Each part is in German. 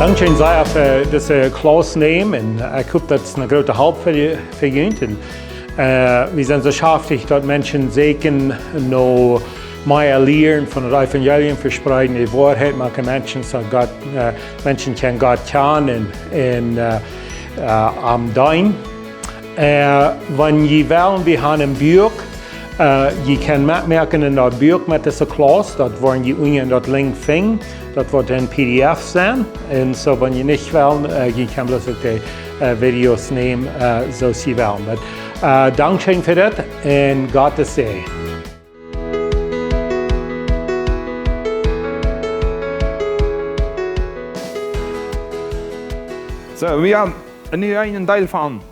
Dankzij zij voor deze klas nemen en ik hoop dat het een grote hulp voor jullie is. We zijn zo schaftig dat mensen zeker nog meer leren van het evangelium verspreiden, die waarheid maken mensen, zodat mensen kan God kennen en am dein. Wanneer je wel, we hebben een buch. Je kan merken in dat buch met deze klas, dat worden je in dat link vinden. Dat wordt een PDF zijn. En zo wanneer je niet wil, je kan bloos ook de video's nemen zoals je wil. Maar dankzij voor dat en God te zegen. So, we hebben nu een deel van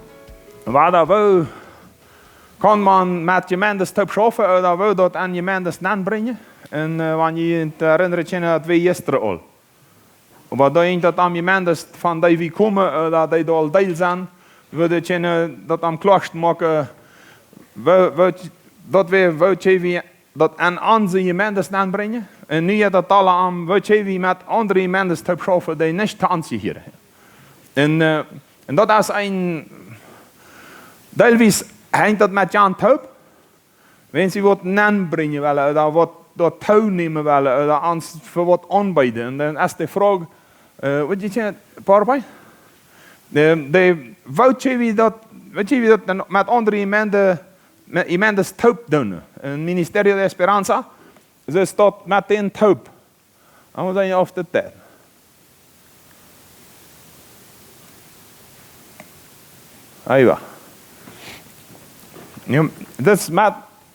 waar dat wel kan man met gemeentes te schaffen, of dat wil dat aan gemeentes aanbrengen. En wanneer je te herinneren dat we gisteren al. Wat denk dat aan gemeentes van die we komen, dat die al deel zijn, we dat aan klacht maken, dat we dat aan onze gemeentes aanbrengen. En nu dat alle aan we met andere gemeentes te schaffen die niet te aanzien. En dat is een deelwijs hangt dat met Jan Toup. Wenn ze wat aanbrengen willen, dat wat dat touw nemen willen, dat ons voor wat aanbieden. En dan is de vraag, wat je zegt, Paarbij? Weet je dat met andere gemeentes Toup doen? Het ministerie de Esperanza, ze staat meteen Toup. En wat zijn je af de tijd? Aiwa. Dus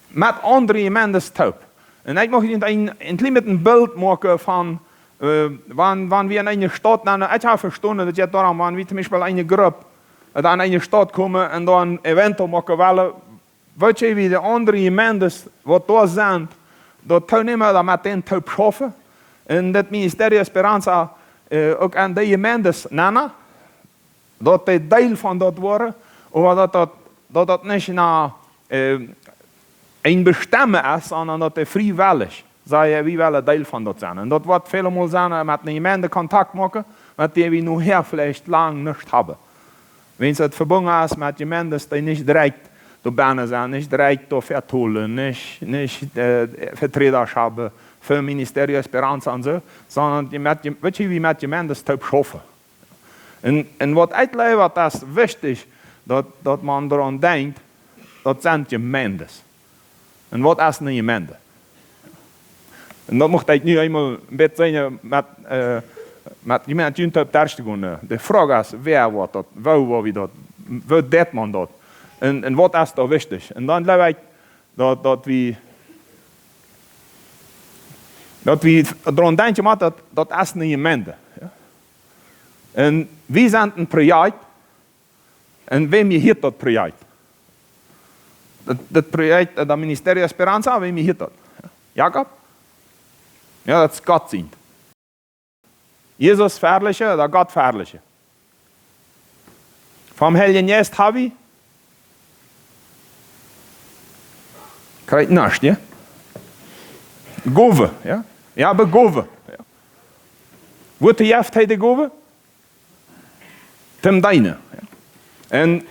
met andere gemeentes Toup. En ik mag een klein beeld maken van wanneer we in een stad, ik heb verstaan dat je daarom, wanneer we zum Beispiel een groep aan een stad komen en dan een event maken willen, weet je wie de andere gemeentes wat daar zijn, dat nemen we meteen Toup schaffen. En dat ministerie Esperanza ook aan die gemeentes nemen, dat die deel van dat worden, of dat niet naar een bestemmen is, sondern dat het vrijwillig is. Wie willen deel van dat zijn. En dat wordt veelmaal zijn met een gemeente contact maken, met die we nog heel vielleicht lang niet hebben. Wenn het verbonden is met gemeentes die niet direct door binnen zijn, niet direct door vertolen, niet vertreders hebben voor het ministerie Esperanza en zo, sondern weet je wie met gemeentes te schaffen. En wat uitlevert is wichtig, dat man eraan denkt, dat zijn gemeentes. En wat is een gemeente? En dat mocht ik nu eenmaal een beetje zeggen met gemeente op het te gaan. De vraag is, wie wordt dat? Waar wie deed man dat? En wat is daar wichtig? En dan leer ik dat we eraan denken, dat is een gemeente. Ja? En wie zijn een project? En wem je heet dat project? Dat project, dat ministerie Esperanza, wem je heet dat? Jacob? Ja, dat is God zien. Jezus verherrlichen, dat God verherrlichen. Vom Heiligen Geist habe ich? Krijg je naast, ja? Gove, ja? Ja, begove. Ja. Wat heeft hij de gove? Tem deine. Ja. En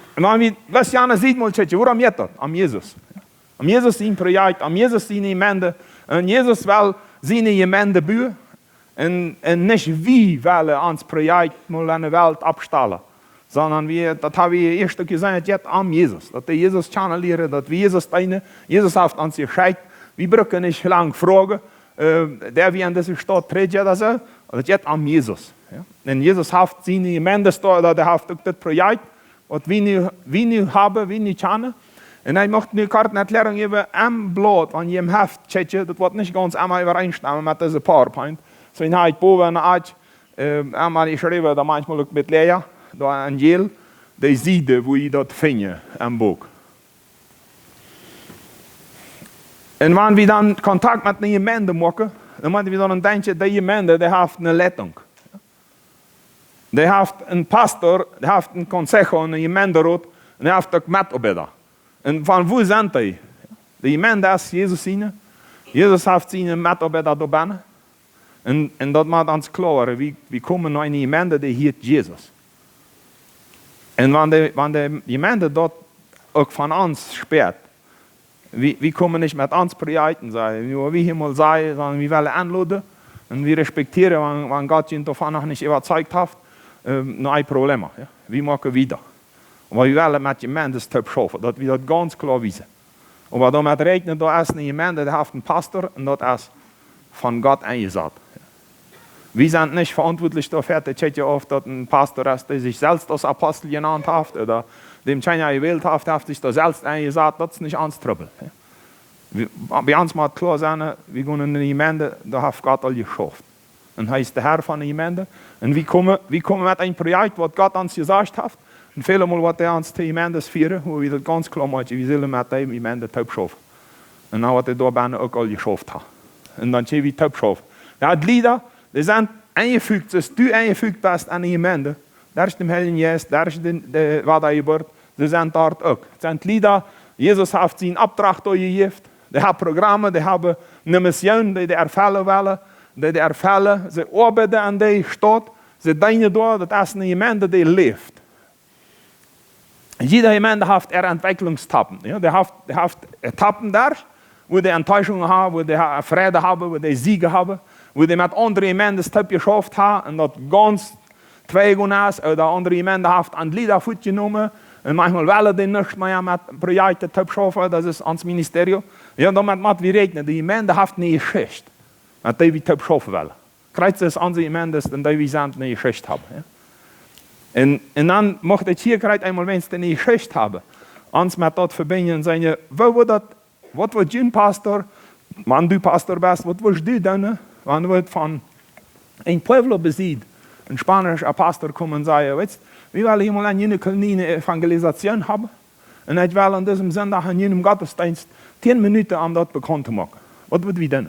was Jana ziet, moet je waarom je dat? Am Jezus. Am Jezus zijn project, am Jezus zijn gemeente. En Jezus wil zijn gemeente buur. En niet wie willen ons project mal aan de wereld afstellen. Sondern dat hebben we eerst gezegd, het am Jezus. Dat we Jezus kennen leren, dat we Jezus dienen. Jezus heeft ons geschickt. We breken niet lang vragen. Der wie in deze stad treedt, dat zo. Dat het am Jezus. Ja? En Jezus heeft zijn gemeente, dat hij heeft ook dit project. Wat we nu hebben, we nu kennen. En hij mocht nu kort een uitlegging geven aan blad, want je hem heeft, dat wordt niet ganz allemaal overeenstemmen met deze PowerPoint. Zo in het boven en uit, eenmaal geschreven, dat manchmal ook met Lea, door een Jeel, die ziet hoe je dat vindt aan boek. En wanneer we dan contact met een gemeente maken, dan moeten we dan denken, die gemeente, die heeft een leiding. Die heeft een pastor, die heeft een consejo, een gemeenteraad, en die heeft ook metopbidder. En van hoe zijn die? De gemeente is Jezus zien. Jezus heeft zijn metopbidder door binnen. En dat maakt ons klaar, we komen naar een gemeente die heet Jezus. En wanneer de gemeente dat ook van ons speelt, we komen niet met ons projecten, wie helemaal zeggen, sondern we willen aanladen en we respecteren, wanneer God je daarvan nog niet überzeugt heeft, nog een probleem. Ja? We maken wieder. Maar we willen met gemeente stuk schaffen, dat we dat ganz klar weten. Maar dan met rekenen, dat is een gemeente, die heeft een pastor en dat is van God ingezet. Wir sind nicht verantwortlich dafür, dass ein Pastor ist, der sich selbst als Apostel genannt hat oder dem China gewählt hat, der sich da selbst eingesagt, das ist nicht ans Trouble. Bei uns muss klar sein, wir gehen in eine Gemeinde, da hat Gott all geschafft. Und er ist der Herr von der Gemeinde. Und wir kommen mit einem Projekt, was Gott uns gesagt hat. Und viele Mal, was er uns die Gemeinde führen, wo wir das ganz klar machen, wir sollen mit der Gemeinde taub schaffen. Und dann, was er da bei auch all geschafft hat. Und dann sehen wir taub schaffen. Ja, die Lieder, die sind eingefügt, als du eingefügt bist an die Gemeinde. Daar is de Heilige Geest, daar is wat hij gebeurt. Ze zijn daar ook. Het zijn Lieder, Jesus heeft zijn opdracht doorgegeven. Die hebben programma, die hebben een mission, die ervullen willen. Die ervullen, ze arbeiden aan die stad. Ze dienen door, dat is een gemeente die leeft. Jede Gemeente heeft Entwicklungstappen. Ja? Die heeft Etappen daar, wo die Enttäuschungen haben, wo die Freude haben, wo die Siege haben. Wo die met andere gemeenten stap geschafft haben en dat ganz tweegun is, oder andere gemeenten heeft aan het Lieder voet genomen. En manchmal willen die nichts mehr met projecten stap schaffen, dat is ons ministerie. Ja, dan moet we rekenen, die gemeente heeft niet geschicht. Met die we stap schaffen willen. Krijgt is onze gemeentes, en die we zijn niet geschicht hebben. Ja? En dan mocht het hier krijgt eenmaal mensen die niet geschicht hebben. Ons met dat verbinden zijn je, wat wordt je pastor? Man, du pastor bist, wat wordt du dan? Wanneer we van een pueblo beziet, een Spanische pastor komen en zeggen, weet je, we willen helemaal een jene kleine evangelisatie hebben. En ik wil aan deze zondag in jenem godsdienst 10 minuten om dat bekend te maken. Wat moeten we doen?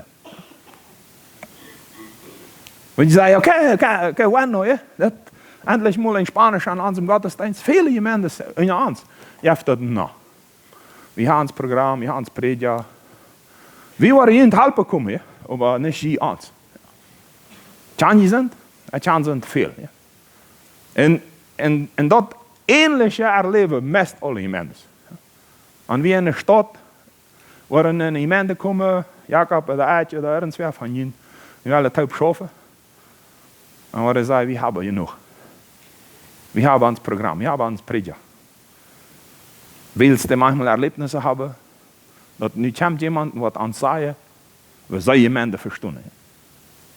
Want je zei, oké, wanneer, ja? Dat endlich mal in Spanisch aan onze godsdienst. Vele gemeenten in ons. Je hebt dat nou. We hebben ons programma, we hebben ons predia. We waren hier in het helpen komen, ja? Maar niet hier ons. Tjanje zijn, en tjanje zijn veel. Ja? En dat ähnliche erleben meest alle gemeenten. En we in de stad, waar in een gemeente komen, Jacob of de Eitje, of ergens weer van jullie, we willen het op schaffen. En waar ze zeggen, we hebben genoeg. We hebben ons programma, we hebben ons predia. Willst du manchmal Erlebnisse haben, dat nu komt iemand wat ons zeggen, we zijn gemeente verstaan.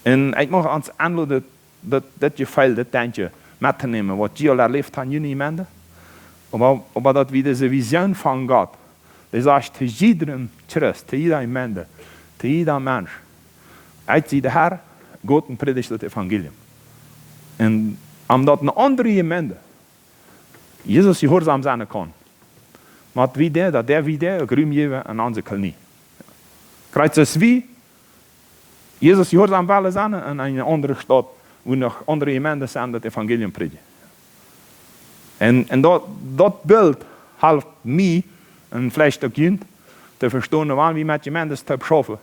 En ik mag ons aanladen dat gevoel, dat tandje met te nemen, wat je al erlebt aan jullie gemeente. Maar dat we deze visie van God, die zegt te iedereen Christ, te ieder gemeente, te ieder mens, uit de Herr, God en predigt het evangelium. En omdat een andere gemeente Jezus gehoorzaam zijn kan, maar wie dat wie ook ruim geven aan onze knie. Krijgt es wie Jezus gehoorzaam willen zijn en in een andere stad, wo nog andere gemeenten zijn dat evangelium predigen. En dat beeld helpt mij, en vielleicht ook jullie, te verstaan waarom we met gemeenten te schaffen.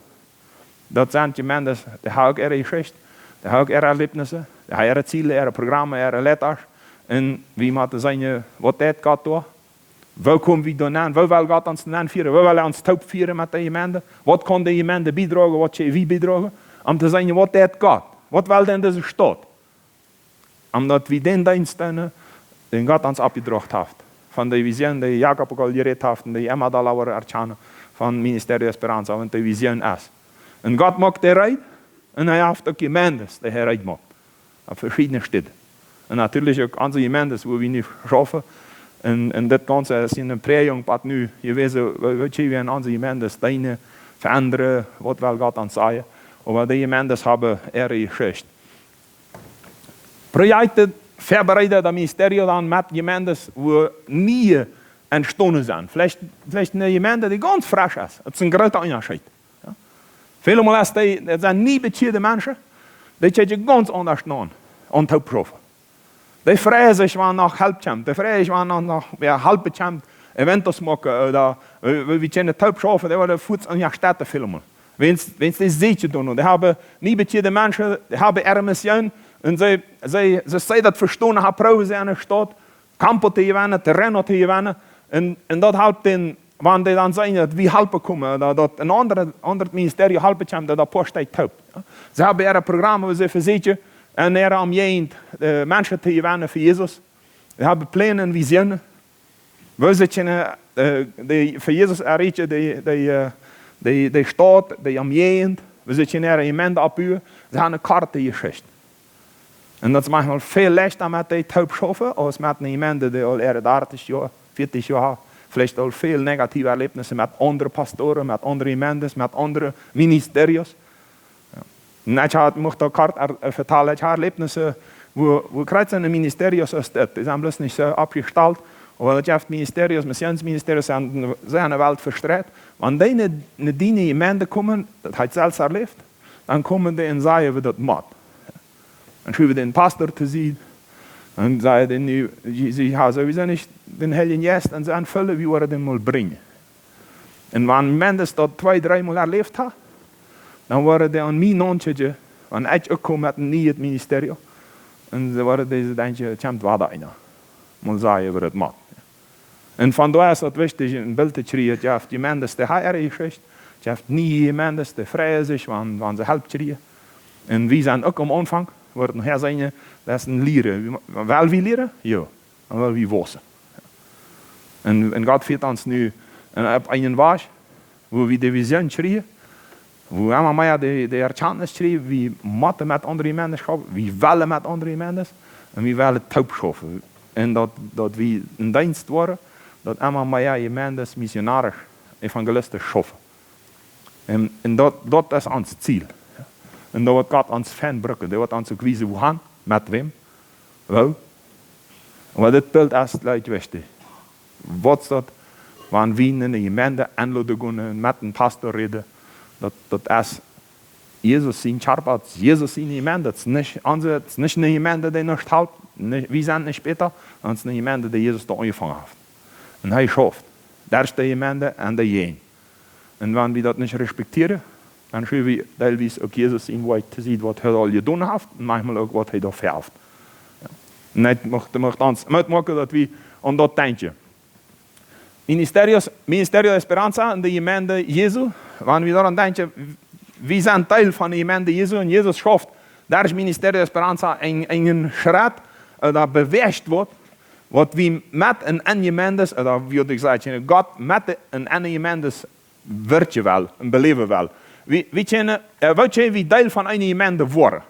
Dat zijn gemeenten, die hebben ook ihre Geschichte, die hebben ook ihre Erlebnisse, die hebben ihre Ziele, ihre Programme, ihre Letters. En wie moeten zeggen, wat dit gaat door? Waar komen we dan aan? Waar wil God ons dan vieren? Waar wil hij ons top vieren met de gemeente? Wat kan de gemeente bijdragen? Wat kan wie bijdragen? Om te zeggen wat dit gaat. Wat wil denn deze stad? Omdat we den dienst doen, den God ons opgedragen heeft. Van de visie die Jacob ook al gereed heeft, en die Emma da lauwer erkennen van Ministerie Esperanza, want de visie is. En God maakt de rijd, en hij heeft ook gemeentes die hij rijd maakt. Op verschillende steden. En natuurlijk ook onze gemeentes, waar we nu schaffen. En dit Ganze is in een prejongpad nu geweest, wat je in onze gemeentes dienen, veranderen, wat wil God ons zeggen. Maar die gemeentes hebben ihre Geschichte. Projekten voorbereiden dat ministerie dan met gemeentes waar nie entstanden zijn. Vielleicht een gemeente die ganz frisch is. Het is een grote onderscheid. Ja? Veel zijn niet bekeerde mensen, die kijken ganz anders aan, aan het proeven. Die freuen sich, wenn nach Help kommt. Die freuen sich, wenn nach Help kommt, Eventos machen oder wir können Taub schaffen, die wollen Fuß an der Städte filmen. Wenn es das Seetje tun, und die haben nie beide Menschen, die haben ihre Mission, und sie das verstehen, haben proben sie an der Stadt, Campo te gewinnen, Terreno te gewinnen, und dat helpt den, wanneer die dan zijn, dat wie helpen komen, dat een ander ministerie helpen kan, dat posttijd helpt. Ze hebben ihre programma, waar ze verzetten, en ihre omjeen mensen te gewinnen voor Jezus. Ze hebben plannen en visioenen. We zitten voor Jezus erreichen, die Stadt, die omjeen, we zitten ihre gemeente opbouwen. Ze hebben een kaart geschicht. En dat is manchmal veel leichter met die Taub schaffen, als met een gemeente die al 30 jaar, 40 jaar, vielleicht al veel negatieve erlebnissen met andere pastoren, met andere gemeentes, met andere ministerios. En ik mocht ook kort vertellen, ik heb erlebnissen, wo krijgen een ministerios als dit. Die zijn bloß niet zo opgesteld, aber ik heb ministerios, missionsministerios zijn in de wereld verstrekt. Wanneer die in die gemeente komen, dat hij zelfs erlebt, dan komen die en zeggen we dat moet. Dan schrijven den Pastor te zien. En zeiden, ze hebben sowieso niet den Heiligen Geist en ze aanvullen, wie we den mal brengen. En wanneer mensen dat 2-3 Mal erlebt hebben, dan worden die aan mij noontje, wanneer ik ook kom met een nieuw ministerie, en ze worden deze denken, het komt wat een. Maar zeggen we het moet. En vandaar is dat wichtig, een beeld te krijgen, je hebt die mensen die haar geschicht, je hebt nieuwe mensen die vrij zich, wanneer ze helpen krijgen. En wie zijn ook am Anfang, wordt nog zijn, dat is een leren. Wel wie leren? Ja. En wel wie wossen. En God viert ons nu op een was, waar we de visie krijgen, waar we maar de erkennis krijgen, wie moeten met andere mensen schaffen, wie willen met andere mensen, en wie willen taub schaffen. En dat we een dienst worden, dat allemaal maar je mensen missionarisch, evangelisten schaffen. En dat is ons ziel. En dat wordt God ons fijnbrukken. Dat wordt ons ook wijzen hoe gaan, met wem. Wel. Maar dit beeld is leid wichtig. Wat is dat? Wanneer we in de gemeente aanloden gaan met een pastor reden. Dat is Jezus zijn charpat, Jezus zijn gemeente. Het is niet een gemeente die nog helpt. We zijn niet beter. Het is een gemeente die Jezus daar aangevangen heeft. En hij schaft. Daar is de gemeente en de jeen. En wanneer we dat niet respecteren, dan schrijven we teilweise ook Jezus in wat te zien wat hij al gedaan heeft, en manchmal ook wat hij daar verheft. Ja. En het mocht ons uitmaken dat we aan dat denken. Ministerio Esperanza in de gemeente Jezu, wanneer we daaraan denken, we zijn deel van de gemeente Jezu en Jezus schaft, daar is Ministerio Esperanza een schritt, dat beweegt wordt, wat we met een gemeente, dat wil ik zeggen, God met een gemeente wordt je wel, en beleven wel. We deel van een gemeente worden.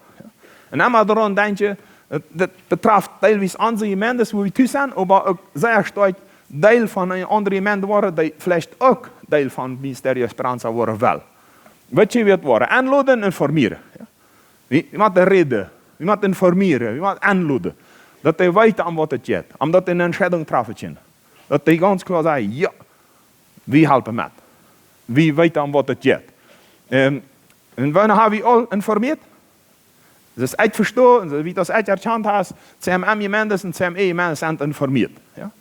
En dan daaraan denk je, dat betreft teilweise onze gemeentes waar we thuis zijn, maar ook zeer sterk deel van een andere gemeente worden, die vielleicht ook deel van het ministerie Esperanza worden wel. Wat je wilt worden, aanloden en informeren. Je moet reden, je moet informeren, je moet aanloden. Dat hij weet aan wat het gaat, omdat hij een entscheiding treffen. Dat hij ganz klar zegt, ja, wie helpen met. Wie weet aan wat het gaat. En wanneer hebben we al informeerd? Dat is uitverstaan, wie dat uiterkend heeft, CMM-gemeentes en CME-gemeentes zijn informeerd. Ja?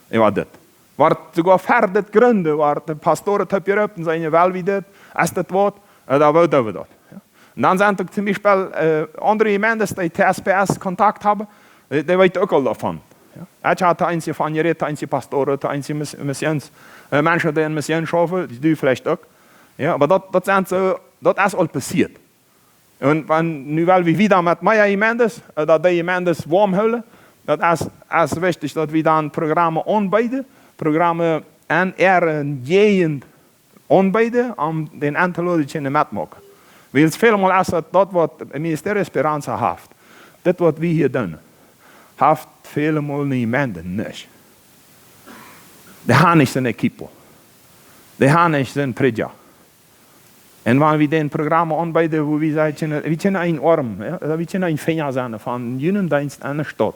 En wat dit. Waar sogar ver dit gronden, waar de pastoren het opgeroepen en zeggen, wel wie dit, als dit wordt, dan willen we dat. Ja? En dan zijn er zum Beispiel andere gemeentes die TSPS contact hebben, die weten ook al daarvan. Ja? Ik had eentje van je red, eentje pastoren, eentje missions, mensen die een mission schaffen, die doen vielleicht ook. Ja, maar dat is al passiert. En nu wel we weer met mijn gemeentes, dat die gemeentes warm houden, dat is wichtig dat we dan programma aanbieden, programma en een jeen aanbieden om den aantal te maken. Want veelmaal is dat wat het ministerie Esperanza heeft, dat wat we hier doen, heeft veelmaal een gemeente niet. Die hebben niet zijn equipe, die hebben niet zijn predja. En wanneer we den programma aanbieden, wo we zeggen, we kunnen een arm, ja, we kunnen een vinger zijn van een dienst aan de stad.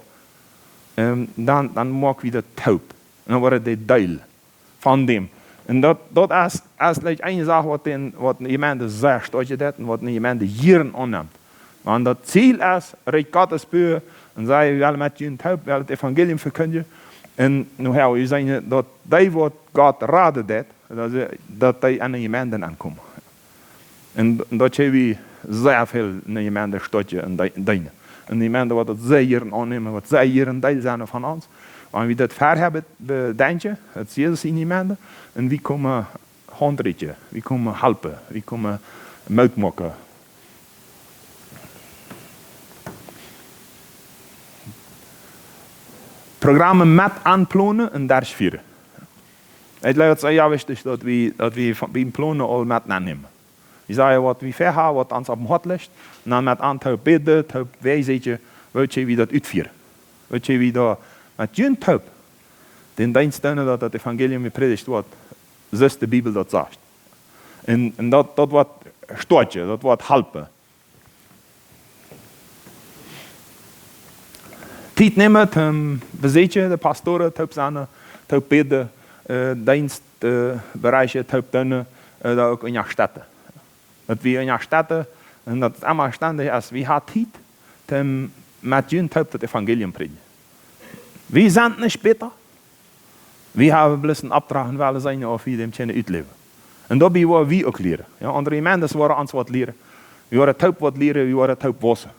Dan maken we dat taub. En dan worden die deel van dem. En dat is een zaak wat de gemeente zegt, dat je dat en wat de gemeente hier aanneemt. Want dat ziel is, rijk God is puur, en zij willen met je taub, willen het evangelium verkondigen. En nu hebben we zeggen, dat die wat God raden dat die aan de gemeente aankomen. En dat we zeer veel in de gemeente stadje en dienen. En die mensen wat het zij hier aannemen, wat zij hier een deel zijn van ons. Want wie dat ver hebben, bedenken, het is Jezus in die mensen. En wie komen handritje, wie komen helpen, wie komen mout maken. Programma met aanplannen en daar vieren. Het lijkt zo ja wichtig dat we van plannen al met aannemen. Je zei wat we vergaan, wat ons op het hart ligt, en dan met aantal bidden, te wijzen, weet je wie dat uitvieren. Weet je wie dat met je tuip, den diensten dat het evangelium gepredikt wordt, zoals de Bijbel dat zegt. En dat wordt stootje, dat wordt helpen. Tijd nemen, bezetje de pastoren, tuip zijn, tuip bidden, dienstbereichen, tuip doen, dat ook in je steden. Dat we in je steden, en dat het allemaal ständig is, wie hat tijd, dan met je tuip het evangelium predigen. We zijn niet beter. We hebben bloß een opdracht en willen zijn of we dem kunnen uitleven. En dat is wat we ook leren. Ja, andere mensen waren ons wat leren. We waren tuip wat leren, we waren tuip wassen.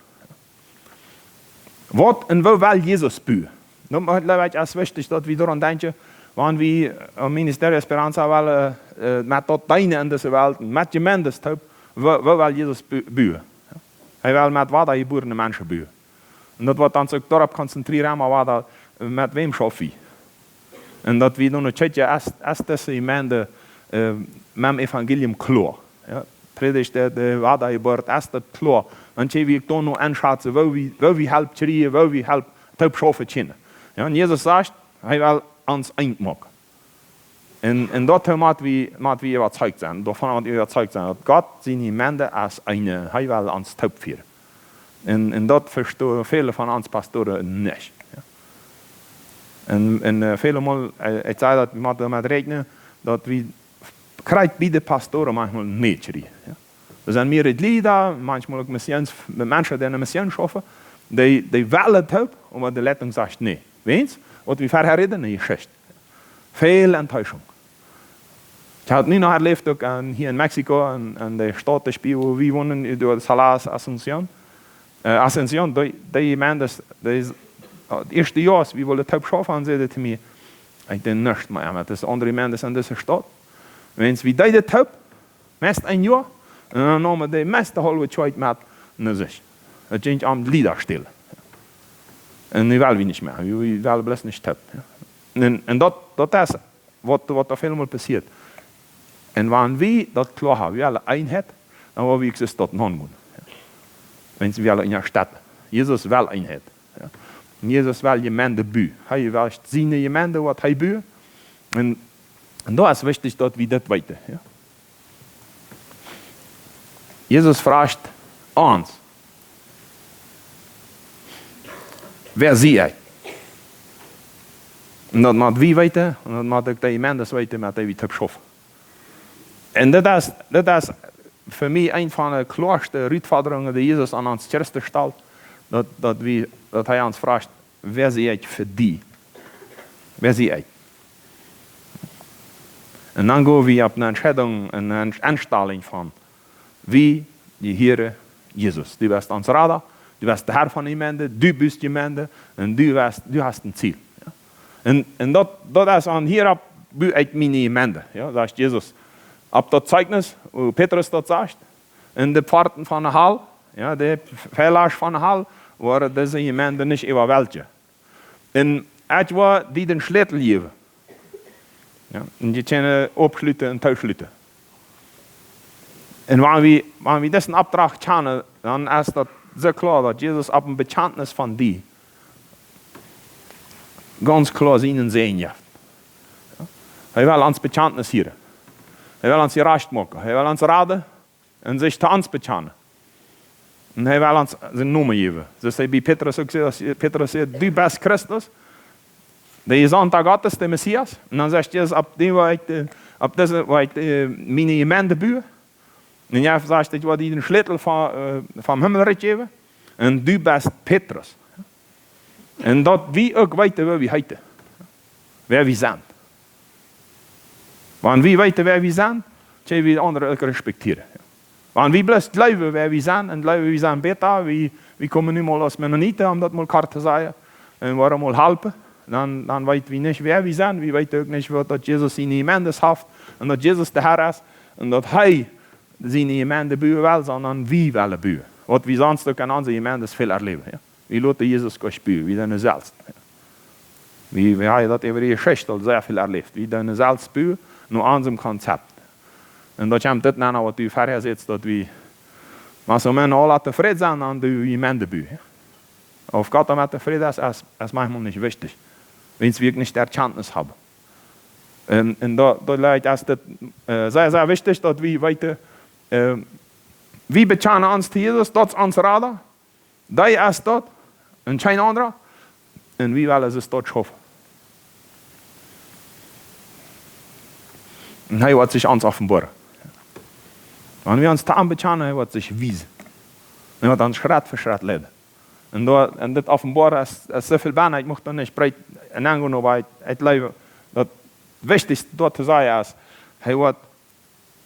Wat en wo wil Jezus spuwen? Dan is het wichtig dat we eraan denken, wanneer we een ministerie Esperanza willen met dat dienen in deze wereld, met je mensen tuip, wo wil Jezus spuwen? Hij wil met wat je boeren mensen spuwen. En dat wordt dan ook daarop concentreren, maar wat dat met wem schaffen. En dat we dan een tijdje als deze mensen met evangelium klaar. Ja, predigt de wat je boert, als dat klaar. En je wie ik dan nog aanschatten, wo we helpen krijgen, wo we helpen tuip schaffen kunnen. Ja, en Jezus zegt, hij wil ons eind maken. En dat moeten we überzeugt zijn. Daarvan moeten we überzeugt zijn. Dat God zijn mensen als een, hij wil ons tuip vieren. En dat verstaan vele van ons pastoren niet. Ja. En vele maal, ik zei dat we moeten met rekenen, dat we krijgen bij de pastoren manchmal niet. Ja. Er zijn meer lieden, manchmal ook mensen die een mission schaffen, die willen het helpen, maar de leiding zegt nee. Weet wat we verherinneren, is juist. Veel enttäuschung. Ik had nu nog erleefd ook hier in Mexico, en de stad waar we wonen, door Salas Asunción. Asunción, die mensen, het eerste jaar, we willen het helpen schaffen, en zeiden te mij, ik denk niks meer, het is andere mensen in deze stad. Wens wie deed het helpen, meest een jaar, en dan namen de meeste halve tijd met naar zich. Het ging aan lieder stil. En nu willen we niet meer, we willen bloß niet helpen. En dat is wat er veel meer passiert. En wanneer we dat klaar hebben, we willen eenheid, dan willen we existeren tot een hand. Wens we willen in je stad. Jezus wil eenheid. Ja. Jezus wil je mensen buien. Hij wil zien je mensen wat hij buurt. En dat is wichtig dat we dat weten. Ja. Jezus vraagt ons. Wer zie jij? En dat moet wie weten, en dat moet ook die mensen weten met die we het schaffen. En dat is voor mij een van de klaarste uitvorderingen die Jezus aan ons kerst stelt. Dat hij ons vraagt, wer zie jij voor die? Wer zie jij? En dan gaan we op een entscheiding, een aanstelling van wie die Heer Jezus. Du bist ons Radar, du bist de Herr van die mensen, du bist die mensen en du hast een ziel. Ja. En dat is aan hierop uit mijn mensen. Ja, dat is Jezus. Op dat zeugnis, hoe Petrus dat zegt, in de poorten van de hal, ja, de vijlaars van de hal, waren deze mensen niet overweldigd. En het was die den sleutel geven. Ja, en die kunnen opsluiten en thuissluiten. En wanneer we deze opdracht kennen, dan is dat zo klaar dat Jezus op een bekentenis van die ganz klaar zien en zijn heeft. Ja. Hij wil ons bekentenis hier. Hij wil ons recht maken. Hij wil ons raden en zich te ons bekennen. En hij wil ons zijn naam geven. Dus hij bij Petrus ook zegt, Petrus zegt, du bist Christus. De is aantal Gottes, de Messias. En dan zegt Jezus, op deze waar ik mijn gemeente buur. En jij zegt, dat je die een sleutel van Himmelrijk geven. En du bist Petrus. En dat wie ook weten waar we heten. Waar we zijn. Want wie weten waar we zijn, kunnen we de anderen ook respecteren. Want wie bloß glauben, wer wir sind, und glauben, wir sind besser, wir kommen nicht mal als Mennoniten, um das mal klar zu sagen, und wollen mal helfen, dann weiß wir nicht, wer wir sind, wir wissen auch nicht, dass Jesus seine Gemeinde hat, und dass Jesus der Herr ist, und dass er seine Gemeinde bauen will, sondern wir wollen bauen. Was wir sonst auch in unserer Gemeinde viel erleben. Ja? Wir lassen Jesus spüren, wie deine selbst. Ja? Wir haben das über die Geschichte sehr viel erlebt, wie deine selbst spüren, nur an unserem Konzept. Und dat komt dit nou wat u verder zit, dat we, maar zo men al tevreden zijn aan de Gemeinde bu. Of Gott damit tevreden ist manchmal nicht wichtig, wenn es wirklich nicht Erkenntnis haben. Und da leidt es sehr, sehr wichtig, dass wir weiter, wir bekennen uns zu Jesus, das ist unser Radar, der ist dort, und kein anderer, und wir wollen es dort schaffen. Und er wird sich uns offenbaren. Wenn wir uns da bekennen, er wird sich wiesen. Er wird uns Schritt für Schritt leiden. Und das Offenbaren ist so viel besser, ich möchte nicht breit in Angehen, aber ich glaube, das Wichtigste dort zu sagen ist, er wird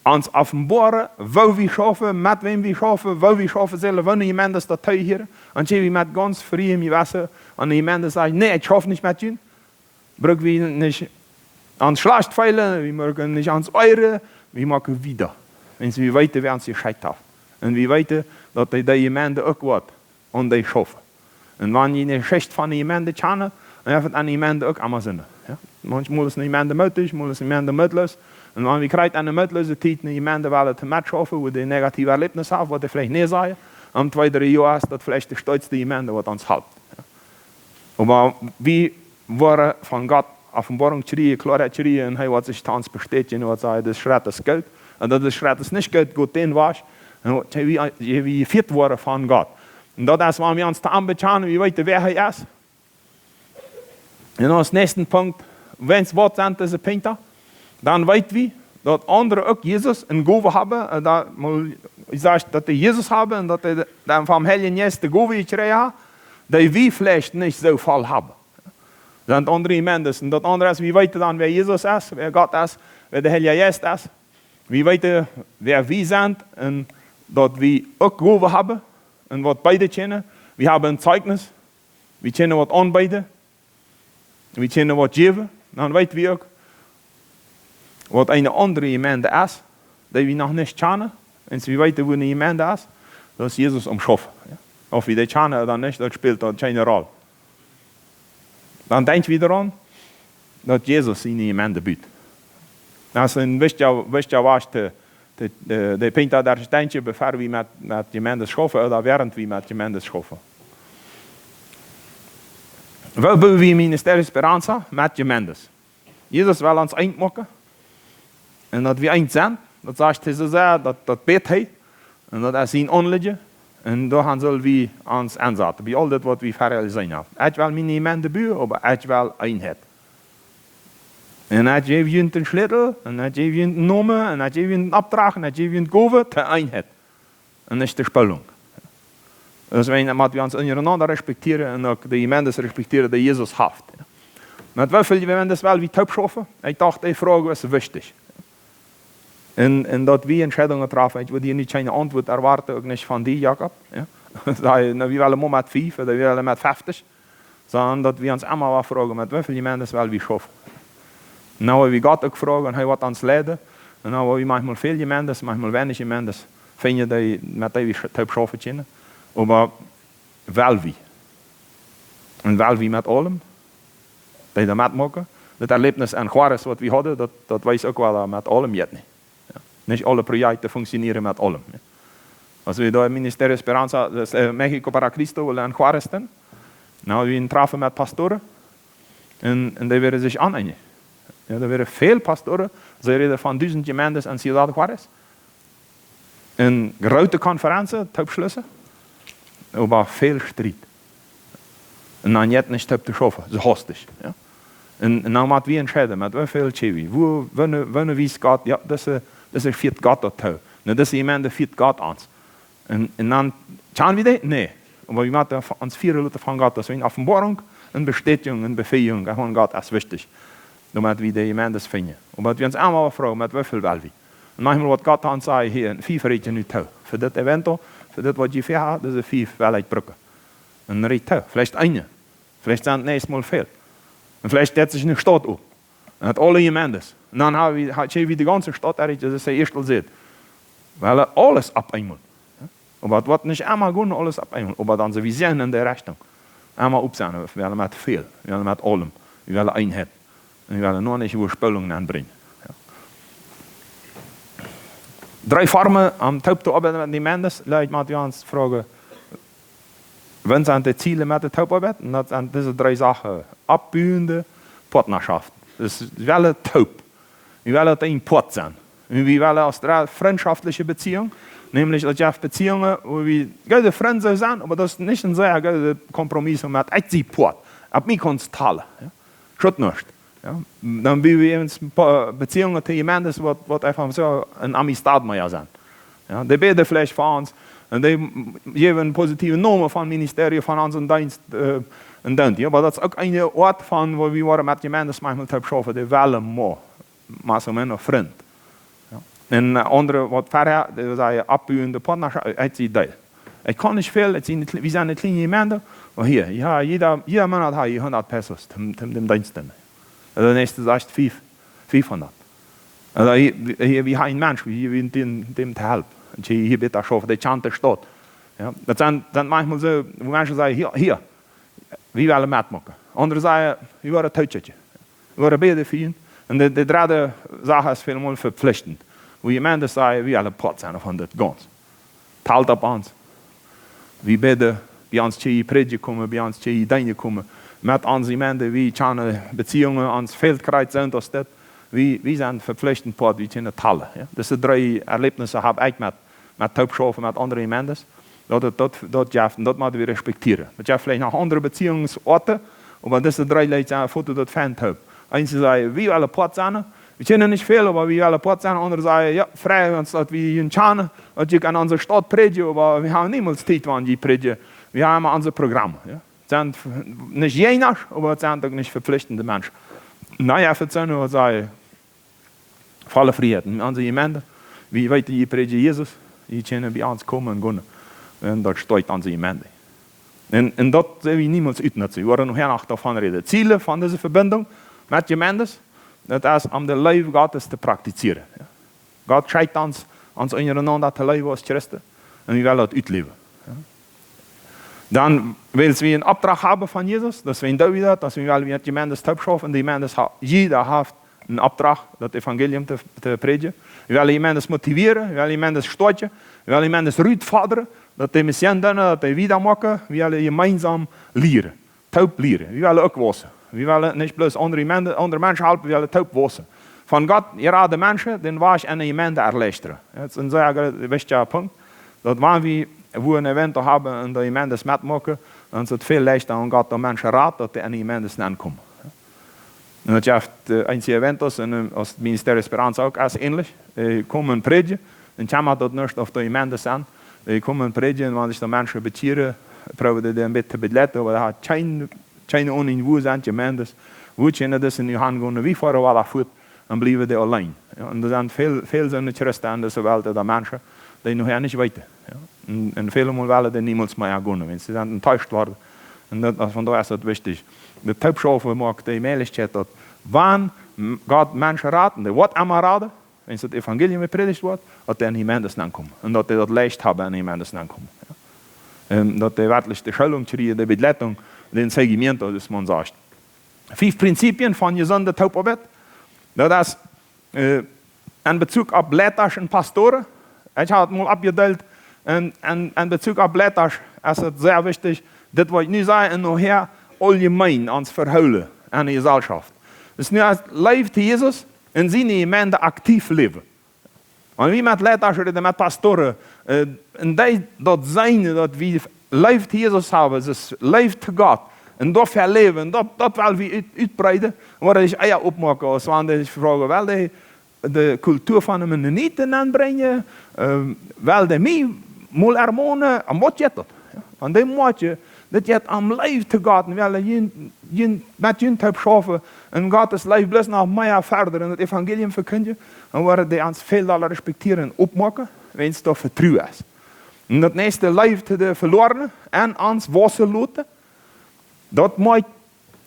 uns offenbaren, wo wir schaffen, mit wem wir schaffen, wo wir schaffen sollen, wenn jemand das dazu hier, und wir mit ganz frei mir wissen, und jemand sagt, nee, ich schaffe nicht mit ihnen, brauchen wir nicht ans schlecht feilen, wir mögen nicht ans Eure, wir machen wieder. Wenn wir weiter werden sie gescheit haben. Und wir weiter, dass die Gemeinde auch wird und die schaffen. Und wenn je eine Geschichte von der Gemeinde kennen, dann wird eine Gemeinde auch immer Sinn. Ja? Manchmal ist eine Gemeinde möglich, manchmal ist eine Gemeinde mittellos. Und wenn wir kriegen eine mittellose Zeit, eine Gemeinde wollen zu schaffen, wo die negative Erlebnisse haben, was die vielleicht nicht sagen, am 2-3 Jahr ist das vielleicht die stolzeste Gemeinde, die uns hält. Ja? Aber wir waren von Gott Offenbarung kriegen, Klarheit kriegen, und er wird sich uns bestätigen, und sagt, das Schritt ist Geld. Und das Schritt ist nicht Geld, Gott den war, und wir geführt worden von Gott. Und das ist, wenn wir uns da anbekennen, wir wissen, wer er ist. Und als nächsten Punkt, wenn es Wort sind, diese Punkte, dann wissen wir, dass andere auch Jesus in Gove haben, ich sage, dass die Jesus haben, und dass die dann vom Heiligen Geist die Gove gekriegt haben, die wir vielleicht nicht so voll haben. Das sind andere Gemeinden. Und das andere ist, wir wissen dann, wer Jesus ist, wer Gott ist, wer der Heilige Geist ist. Wir wissen, wer wir sind, und dass wir auch Gaben haben, und was beide kennen. Wir haben ein Zeugnis, wir kennen was anbieten, wir kennen was geben. Dann wissen wir auch, was eine andere Gemeinde ist, die wir noch nicht kennen. Und wir wissen, wo eine Gemeinde ist, das ist Jesus umschaffen. Ob wir die kennen oder nicht, das spielt dort keine Rolle. Dann denkt wieder daran, dass Jesus seine Gemeinde bietet. Also wisst ihr was, die Pinta der Steintje, bevor wir mit Gemeinde schaffen, oder während wir mit Gemeinde schaffen. Wo bauen wir Ministerie Esperanza? Mit Gemendes. Jesus will uns eins machen. Und dass wir eins sind, das sagt er so sehr, das betet er. Und das ist sein Anliegen. Und da sollen wir uns ansetzen, bei all das, was wir vorher gesehen haben. Ich will meine Gemeinde bauen, aber ich will Einheit. Und ich gebe ihnen den Schlüssel, und ich gebe ihnen den Namen, und ich gebe ihnen den Abtrag, und ich gebe ihnen die Gabe zur Einheit. Und nicht die Spülung. Also wenn wir uns untereinander respektieren und auch die Gemeinde respektieren, die Jesus hat. Mit wie viel wir das will, wie taub schaffen? Ich dachte, die Frage ist wichtig. Und dass wir Entscheidungen treffen, ich würde hier nicht keine Antwort erwarten, auch nicht von dir, Jakob. Ja? Wir wollen nur mit 5 oder wir wollen mit 50. Sondern dass wir uns immer fragen, mit wie viel Gemeinde will wir schaffen. Und dann haben wir Gott auch gefragt, und er wird uns leiden. Und dann haben wir manchmal viele Gemeinden, manchmal wenig Gemeinden, finden, die mit denen wir taub schaffen können. Aber weil wir. Und weil wir mit allem, die da mitmachen, das Erlebnis an Juarez, was wir hatten, das weiß auch wel mit allem jetzt nicht. Ja. Nicht alle Projekte funktionieren mit allem. Ja. Als wir da im Ministerie Esperanza, das Mexico para Cristo, in Juarez sind, dann haben wir einen Treffen mit Pastoren, und die werden sich aneinigen. Ja, da werden viele Pastoren, sie reden von 1000 Gemeinden in Ciudad Juarez, in große Konferenzen, Taubschlüsse, aber viel Streit. Und dann jetzt nicht zu schaffen, so hostig. Ja. Und dann müssen wir entscheiden, mit wie viel Chevy, wenn wir Gott, ja, das ist für Gott das Teil. Das ist jemand, für Gott ans. Und dann schauen wir das? Nein. Aber wir müssen uns 4 Leute von Gott, das ist eine Offenbarung, eine Bestätigung, eine Befähigung von Gott, das ist wichtig. Damit wir die jemand finden. Und wir uns einmal fragen, mit wie viel will wir. En manchmal wat Gott aan zei, hier, 5 red je nu touw. Voor dit event, voor dit wat je ver had, dat is 5 wel uitbrukken. En red touw, vielleicht eine. Vielleicht zijn het nächstes Mal veel. En vielleicht setzt sich eine Stadt op. En hat alle Gemeentes. En dan hat je wie die ganze Stadt erreicht, das ist der erste sieht. Weil alles ab einmal. Aber es wird nicht einmal gut alles ab einmal. Aber dann so wie sehen in der Richtung. Einmal aufsehen, wir wollen mit viel, wir wollen mit allem, wir wollen Einheit. Und wir wollen nur nicht Überspülungen anbringen. Ja. 3 Formen am Taub zu arbeiten mit den Menschen, Leute mal uns fragen, wenn sind die Ziele mit der Taubarbeit? Und das sind diese 3 Sachen. Abbühende Partnerschaften. Das ist welche Taub. Wir wollen ein Port sein. Wir wollen aus der freundschaftliche Beziehung, nämlich dass wir Beziehungen, wo wir gute Freunde sind, aber das ist nicht ein sehr guter Kompromiss mit einem Port. Ab mir kannst du zahlen. Ja? Schut nicht. Ja? Dann wie wir uns Beziehungen zu jemandem, was einfach so ein Amistad mehr sind. Ja? Die beten vielleicht für uns und die geben einen positiven Namen von Ministerien von unserem Dienst. Ja? Aber das ist auch ein Ort, von, wo wir mit jemandem manchmal schaffen, die wollen mehr so menos Freund. En andere wat verder, dat zei abbuende partnerschaft, het is deel. Ik kan niet veel, we zijn een kleine gemeente, maar hier, ja, jeder Monat hat 100 pesos, dem Diensten. De nächste is echt 500. Also hier, we hebben een mens, we dem te helpen. Hier bitte schaffen, die chante staat. Ja, dat zijn manchmal so, wo Menschen sagen, hier, we willen metmaken. Anderen sagen, we willen een touwtje. We willen beide vieren. En de derde Sache is veel meer verplichtend. Wo jemand sagt, wir alle Part zijn van dit ganz. Talt op ons. We bidden, bij ons hier predigen komen, bij ons hier dingen komen. Met onze mensen, wie kunnen Beziehungen ans Feldkreis zijn, als dat. We zijn verplichtend Part, we kunnen talen. Ja? Dus de 3 Erlebnisse heb ik met Taubschafen, met andere mensen. Dat jeffen, dat moeten we respecteren. Dat jeffen vielleicht nog andere Beziehungsorte, aber diese 3 Leute zijn foto dat fan Taub. Eins sagen, wir alle Part zijn. Wir kennen nicht viel, aber wir alle Port sind. Andere sagen, ja, frei uns, dass wir hier in Chane, dass ich an unserer Stadt predige, aber wir haben niemals Zeit, wann ich predige. Wir haben unser Programm. Ja. Sind nicht jener, aber es sind auch nicht verpflichtende Menschen. Naja, für die wir sagen, volle Freiheit. Unsere Gemeinde, wie weit ich predige Jesus, ich können bei uns kommen und gehen. Und dort steht unsere Gemeinde. Und das sehen wir niemals uitnutzen. Wir wollen noch davon reden. Ziele von dieser Verbindung mit Gemeindes, dat is om de leven Gottes te praktiseren. Ja. God scheidt ons ondereinander te leven als Christen. En we willen dat uitleven. Ja. Dan willen we een opdracht hebben van Jezus. Dat we in David, dat we willen met Gemeinde Taubschaffen. Die Gemeinde, jeder heeft een opdracht, dat evangelium te predigen. We willen Gemeinde motiveren. We willen Gemeinde storten. We willen Gemeinde uitvorderen. Dat die missie doen, dat die wieder maken. We willen gemeinsam leren. Taub leren. We willen ook wassen. Wir wollen nicht bloß andere Menschen helfen, wir wollen taub wassen. Von Gott, gerade Menschen, den war ich eine Gemeinde erleichtern. Das ist ein sehr wichtiger Punkt. Dat wann wir ein Event haben und die Gemeinde mitmachen, dann ist es viel leichter, an Gott den Menschen rat, dass die an die Gemeinde ankommen. Und das ist ein Event, und das Ministerium Esperanza auch ist ähnlich. Die kommen predigen, dann kommen dort nicht auf die Gemeinde an. Die kommen predigen, wenn sich die Menschen bezieren, probieren die ein bisschen begleiten, aber da hat keine Ahnung, wo sind die Gemeinde, wo können das in die Hand gehen, wie fahren wir da fort, dann bleiben die allein. Ja, und da sind viele solche Christen in dieser Welt, die Menschen, die noch nicht weiter. Ja. Und viele Mal wollen die niemals mehr gehen, wenn sie sind enttäuscht worden. Und das, von daher ist das wichtig. Die Taubschafe mag die Möglichkeit, dass wann Gott Menschen raten, die wird immer raten, wenn das Evangelium gepredigt wird, dass die an die Gemeinde ankommen. Und dass die das leicht haben, an die Gemeinde ankommen. Ja. Dass die wirklich die Schulung kriegen, die Begleitung, den Segmento, das man sagt. 5 Prinzipien von gesunder Taubarbeit. Das ist in Bezug auf Plautdietsch und Pastoren. Ich habe mal abgeteilt, in Bezug auf Plautdietsch ist es sehr wichtig, das, was ich nicht sage, und nachher allgemein ans Verheulen an die Gesellschaft. Das ist nur als lebt Jesus in seine Gemeinde aktiv leben. Und wie mit Plautdietsch oder mit Pastoren, in dort sein, dass wir leeft Jesus hebben, dus leeft God. En dat verleven, dat willen we uitbreiden. Waar ik eier opmaken, als wanneer ik vraag, wel de cultuur van de Mennonieten aanbrengen, wel de mij moet ermonen, en wat je dat? En die moet je, dat je am leven te gaat, wel je met je te schaffen, en gaat het leven bloos nog meer verder in het evangelium verkondigen, dan worden die ons veel al respecteren en opmaken, wens dat vertrouwen is. En dat nächste leven te de verloren en ons wassen laten, dat maakt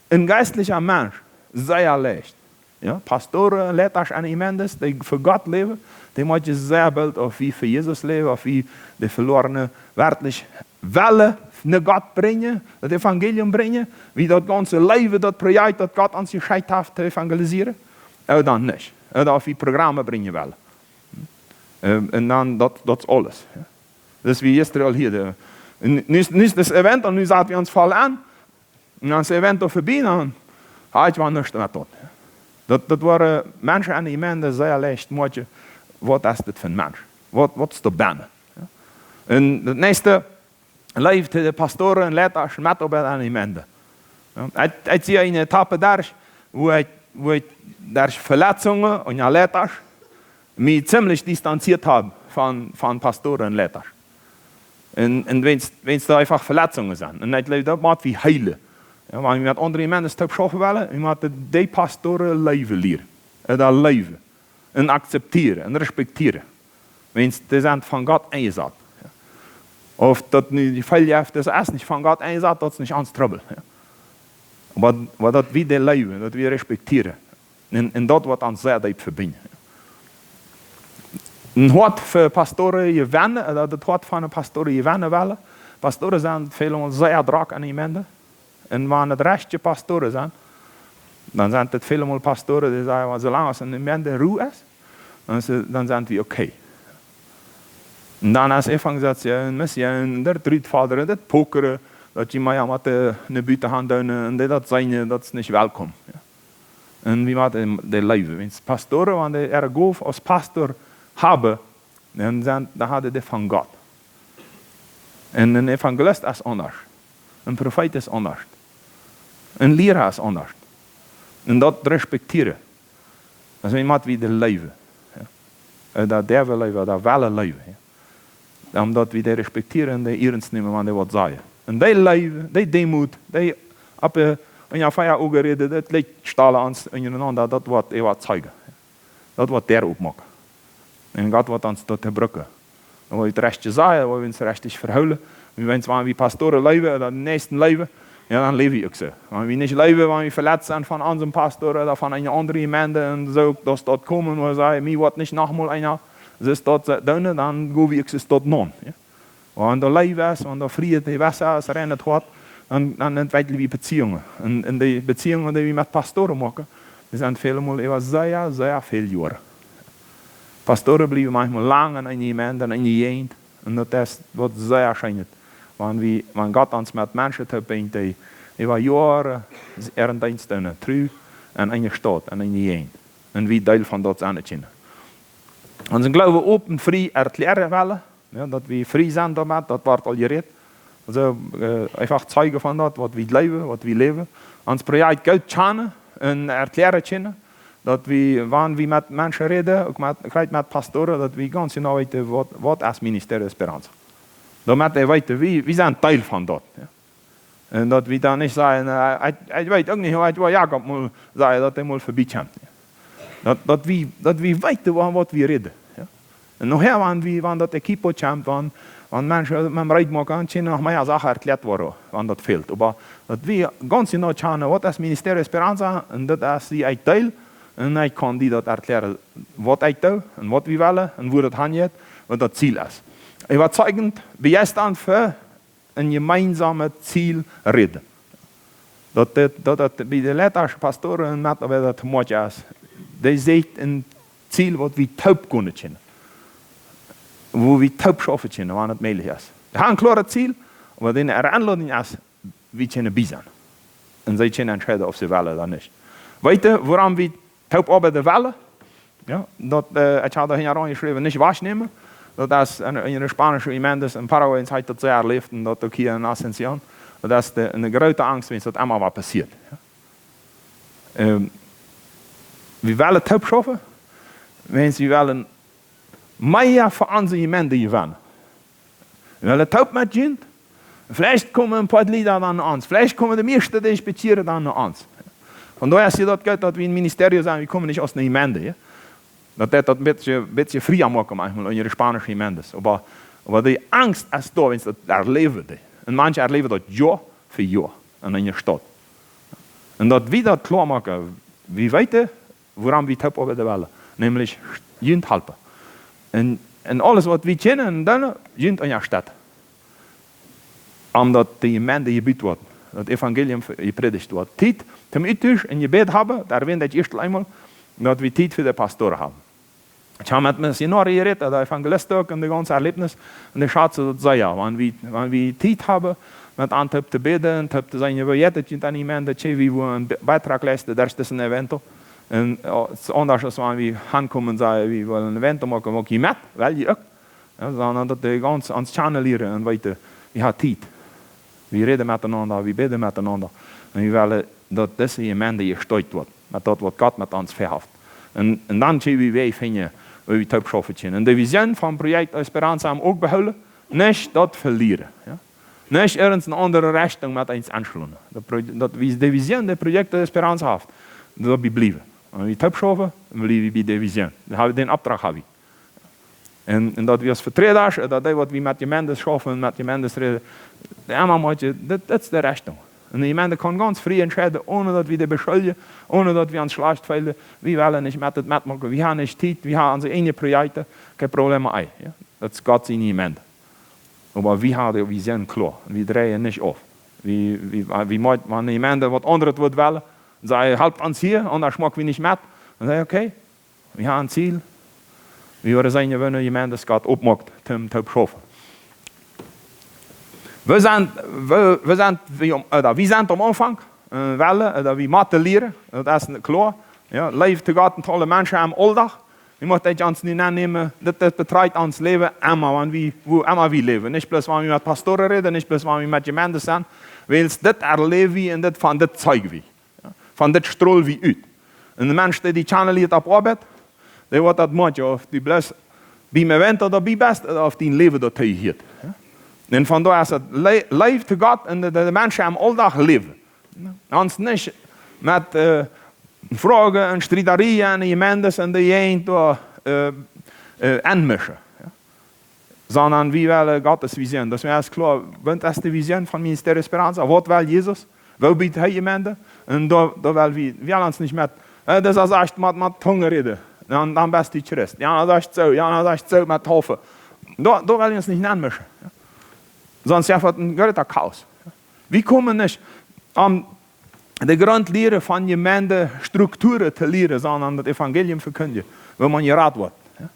een geistlicher mens zeer leicht. Ja, pastoren, leiders en iemand die voor God leven, die moet je zeer beeld of wie voor Jezus leven, of wie de verlorenen werkelijk willen naar God brengen, het evangelium brengen, wie dat ganze leven, dat project dat God ons geschickt heeft te evangeliseren, of dan niet. Of wie programma brengen willen. En dan, dat is alles. Ja. Dus wie is er al hier? Nu is het event, en nu zaten we ons vol aan, en dan is het event er voorbij, dan had je wel niks met dat. Dat waren mensen en iemand zeer leicht moetje. Wat is dit voor een mens? Wat is de bende? Ja. En het nächste leeft de pastoren en leiders met op en iemand. Ja. Ik zie een etappe daar, waar daar verletzingen en ja leiders mij ziemlich distanziert hebben van pastoren en leiders. En wens er einfach verletzingen zijn. En ik leef dat maar wie heilen. Ja, want je met andere mensen te schaffen willen, je moet die pastoren leven leren. Dat leven. En accepteren en respecteren. Wens het is van God ingezet. Ja. Of dat nu die veel heeft, dat is niet van God ingezet, dat is niet ons trouble. Ja. Maar dat we die leven, dat we respecteren. En dat wat ons zeer diep verbindt. Een wat voor pastoren je wennen, dat het wat van een pastoren je wennen willen. Pastoren zijn veel zeer druk aan die mensen. En wanneer het restje pastoren zijn, dan zijn het veel pastoren die zeggen, zolang als een mens in roe is, dan zijn we oké. En dan is evangelisatie en missie en dat uitvaderen, dat pokeren, dat je maar met een buitenhand doen en dat zijn, dat is niet welkom. Ja. En wie maakt die leven? Wens pastoren, wanneer er geloof als pastor hebben, dan hadden die van God. En een evangelist is anders. Een profeet is anders. Een leraar is anders. En dat respecteren. Dat is iemand wie de leven. Ja. Dat derve leven, dat welle leven. Ja. Omdat we die respecteren en die ernst nemen wat die wat zeggen. En die leven, die demoed, die op een jaar van jaar ook gereden, dat lijkt stalen ons in dat wordt wat zeigen. Dat wordt der opmaken. En God wordt ons tot de bruggen. Dan wil je het restje zeggen, wil je het restje verhouden. Wie pastoren leven, dat nächsten leven, ja, dan leef je ook zo. Wanneer we niet leven, wanneer we verletzt zijn van onze pastoren, of van een andere mensen, en zo, dat dat komen, waar zeggen, mij wordt niet nogmaals een, dus dat doen, dan gaan we ook zo tot non. Ja. Wanneer er leven is, wanneer er vrede is, er het wat, dan entwickeln we beziehungen. En die beziehungen die we met pastoren maken, die zijn veel zeer veel jaren. Pastoren blijven manchmal lang aan een iemand en een jeend. En dat is wat zeer schijnt. Want God ons met mensen te brengt, die waren jaren er een dienst doen, trouw en in je staat en in je jeend. En wie deel van dat zijn het zien. Ons geloven open, vrij erklären willen. Ja, dat we vrij zijn daarmee, dat wordt al gereed. Also, einfach zeigen van dat, wat we leven. Ons project gaat kennen en erklären kennen. Dat we, wanneer we met mensen reden, ook met pastoren, dat we ganz genau weten wat is ministerie Esperanza. Dat we weten, wie zijn deel van dat. Ja. En dat we dan niet zeggen, ik weet ook niet hoe Jacob moet zeggen dat hij moet voorbij komt. Ja. Dat we weten wat we reden. Ja. En nog her, wanneer dat equipo komt, wanneer mensen met rijden maken, kunnen nog meer zaken erklärt worden, wanneer dat veelt. Maar dat we ganz genau kennen, wat is ministerie Esperanza, en dat is die deel. En ik kan die dat erklären wat ik doe en wat we willen en hoe dat handelt, wat dat ziel is. Ik wil zeggen, wij staan voor een gemeinsame ziel reden. Dat bij de leiders, pastoren en met dat mooi is. Die zegt een ziel wat we taub kunnen kennen. Hoe we taub schaffen kennen, wanneer het mogelijk is. We hebben een klare ziel, maar in de aanleiding is, we kunnen bij zijn. En zij kunnen entscheiden of ze willen dan niet. Weet je waarom we taub arbeiden willen? Ja, dat, ik had er een jaar geschreven, niet waarnemen. Dat is een Spanische iemand, een Paraguay heeft dat zeer leeft en dat ook hier in Ascension. Dat is een grote angst, wens dat allemaal wat passiert. Ja. We willen taub schaffen, wens we willen meer voor onze iemand die we willen. We willen taub met kind, Vielleicht kommen ein paar Lieder dann noch ans. Vielleicht kommen die meisten, die ich beziere, dann noch ans. Von daher ist es das geht, dass wir im Ministerium sagen, wir kommen nicht aus einer Gemeinde. Ja? Das ein bisschen früher machen manchmal in ihre spanischen Gemeinden. Aber die Angst ist da, wenn sie das erleben. Und manche erleben das Jahr für Jahr in einer Stadt. Und dass wir das klar machen, wir wissen, woran wir Top arbeiten wollen. Nämlich Jünd helfen. Und alles, was wir kennen, dann Jünd in der Stadt. Omdat die Gemeinde gebied wordt. Das Evangelium gepredigt wird. Tijd zum Utisch in Gebet haben, da erwähnt ich erst einmal, dass wir Zeit für die Pastoren haben. Ich habe mit Missionaren geredet, der Evangelist auch, und das ganze Erlebnis. Und ich schaue so, ja, wenn wir Zeit haben, mit anderen zu beten, zu sagen, wir jetzt in der Gemeinde, wie wir einen Beitrag leisten, das ist ein Event. Und es ist anders, als wenn wir ankommen und sagen, wir wollen ein Event machen, wo ich mit, weil ich auch. Ja, sondern dass die ganz ans channelieren und weiter, wir haben Zeit. Wir reden miteinander, wir beten miteinander. Und wir wollen, dass diese Gemeinde gesteuert wird. Mit das, was Gott mit uns verhält. Und dann zien we wie vinden, wie wir top schaffen können. Und die Vision vom Projekt Esperanza haben auch behouden. Nicht das verlieren. Ja? Nicht irgendeine andere Richtung mit uns anschließen. Die Vision, das Projekt Esperanza hat, das wir bleiben. Und wir top schaffen, bleiben wir bei der Vision. Den Auftrag habe ich. Und dat we als vertreders, dat wat we met Gemeindes schaffen, met Gemeindes reden, dat is de richting. En de gemeente kan ganz vrij entscheiden, ohne dat we die beschuldigen, ohne dat we ons schlecht voelen. We willen niet met het metmaken, we hebben niet tijd, we hebben onze eigen projecten, geen probleem mee. Ja? Dat is Gott in de gemeente. Maar we hebben die visie klar, we draaien niet af. We moeten, wanneer de gemeente wat anderes wordt willen, zeggen, help ons hier, anders maken we niet met. Dan zeggen we, oké, we hebben een ziel. Wie worden zijn wenn een gemeente gaat opmaakt om te schaffen. We zijn am Anfang, willen, we moeten leren, dat is klar. Ja, leven te God met alle mensen am Alldag. We moeten dat ons niet aannemen, dat betreft ons leven immer, wie leven. Niet plus wanneer we met pastoren reden, niet plus wanneer we met gemeente zijn. Weil dit erleben we en van dit zeigen we. Ja, van dit strollen we uit. En de mensen die channeliert op arbeid, die wordt dat maatje, of die blijft bij mijn winter dat bij best, of die leven dat hij hier. Ja? En vandaar is het leef te God en de mensen hebben aldag leven. Anders niet met vragen en strijderieën en gemeentes en de een door aanmischen. Ja? Sondern wie willen Gottes visie. Dat is klar, wat is de visie van Ministerie Esperanza? Wat wil Jezus? Waar biedt hij gemeente? En daar willen we willen ons niet met, dat is als echt met tongen reden. Dan best die Christ. Ja, dat is zo met Taufe. Daar willen we ons niet aanmischen. Ja? Sonst ist es ein großer Chaos. Wir kommen nicht die Grundlehre von Gemeindestrukturen zu lehren, sondern das Evangelium verkündigen, wo man geraten wird. Ja?